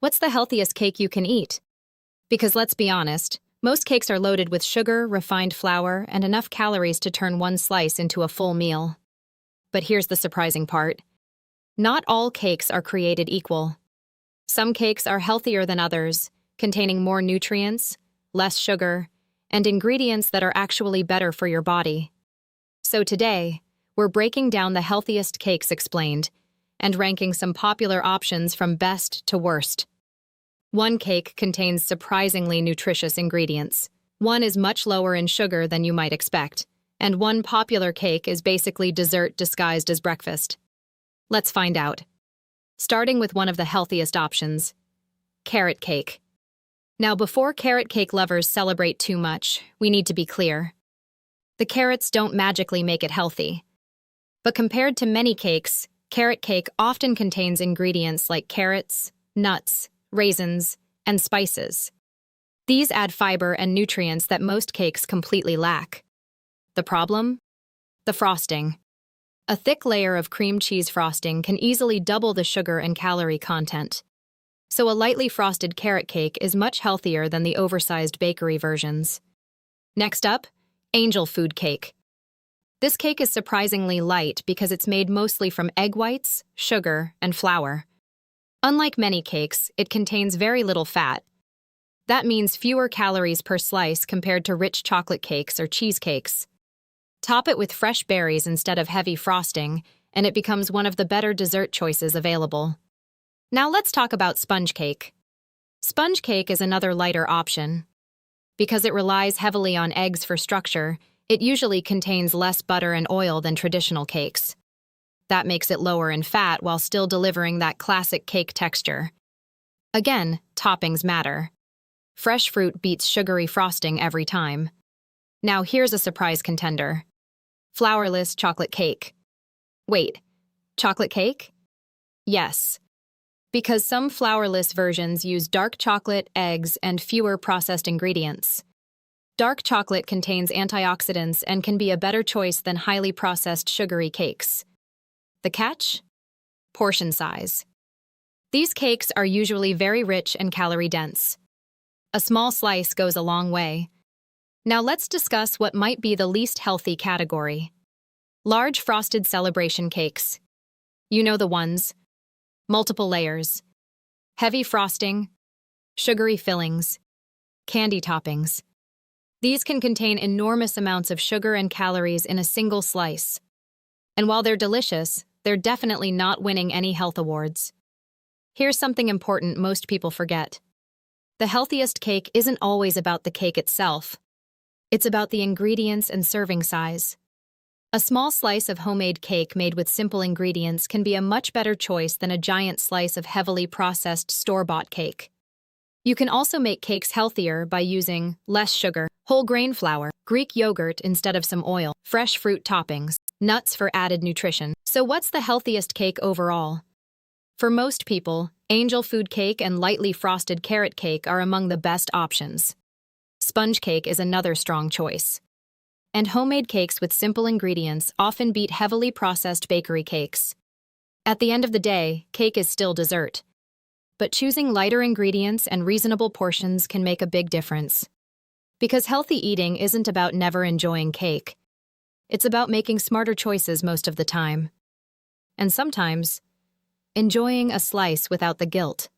What's the healthiest cake you can eat? Because let's be honest, most cakes are loaded with sugar, refined flour, and enough calories to turn one slice into a full meal. But here's the surprising part. Not all cakes are created equal. Some cakes are healthier than others, containing more nutrients, less sugar, and ingredients that are actually better for your body. So today, we're breaking down the healthiest cakes explained and ranking some popular options from best to worst. One cake contains surprisingly nutritious ingredients. One is much lower in sugar than you might expect, and one popular cake is basically dessert disguised as breakfast. Let's find out. Starting with one of the healthiest options, carrot cake. Now, before carrot cake lovers celebrate too much, we need to be clear. The carrots don't magically make it healthy. But compared to many cakes, carrot cake often contains ingredients like carrots, nuts, raisins, and spices. These add fiber and nutrients that most cakes completely lack. The problem? The frosting. A thick layer of cream cheese frosting can easily double the sugar and calorie content. So a lightly frosted carrot cake is much healthier than the oversized bakery versions. Next up, angel food cake. This cake is surprisingly light because it's made mostly from egg whites, sugar, and flour. Unlike many cakes, it contains very little fat. That means fewer calories per slice compared to rich chocolate cakes or cheesecakes. Top it with fresh berries instead of heavy frosting, and it becomes one of the better dessert choices available. Now let's talk about sponge cake. Sponge cake is another lighter option. Because it relies heavily on eggs for structure, it usually contains less butter and oil than traditional cakes. That makes it lower in fat while still delivering that classic cake texture. Again, toppings matter. Fresh fruit beats sugary frosting every time. Now here's a surprise contender. Flourless chocolate cake. Wait, chocolate cake? Yes. Because some flourless versions use dark chocolate, eggs, and fewer processed ingredients. Dark chocolate contains antioxidants and can be a better choice than highly processed sugary cakes. The catch? Portion size. These cakes are usually very rich and calorie-dense. A small slice goes a long way. Now let's discuss what might be the least healthy category. Large frosted celebration cakes. You know the ones. Multiple layers. Heavy frosting. Sugary fillings. Candy toppings. These can contain enormous amounts of sugar and calories in a single slice. And while they're delicious, they're definitely not winning any health awards. Here's something important most people forget. The healthiest cake isn't always about the cake itself. It's about the ingredients and serving size. A small slice of homemade cake made with simple ingredients can be a much better choice than a giant slice of heavily processed store-bought cake. You can also make cakes healthier by using less sugar, whole grain flour, Greek yogurt instead of some oil, fresh fruit toppings, nuts for added nutrition. So what's the healthiest cake overall? For most people, angel food cake and lightly frosted carrot cake are among the best options. Sponge cake is another strong choice. And homemade cakes with simple ingredients often beat heavily processed bakery cakes. At the end of the day, cake is still dessert. But choosing lighter ingredients and reasonable portions can make a big difference. Because healthy eating isn't about never enjoying cake. It's about making smarter choices most of the time. And sometimes, enjoying a slice without the guilt.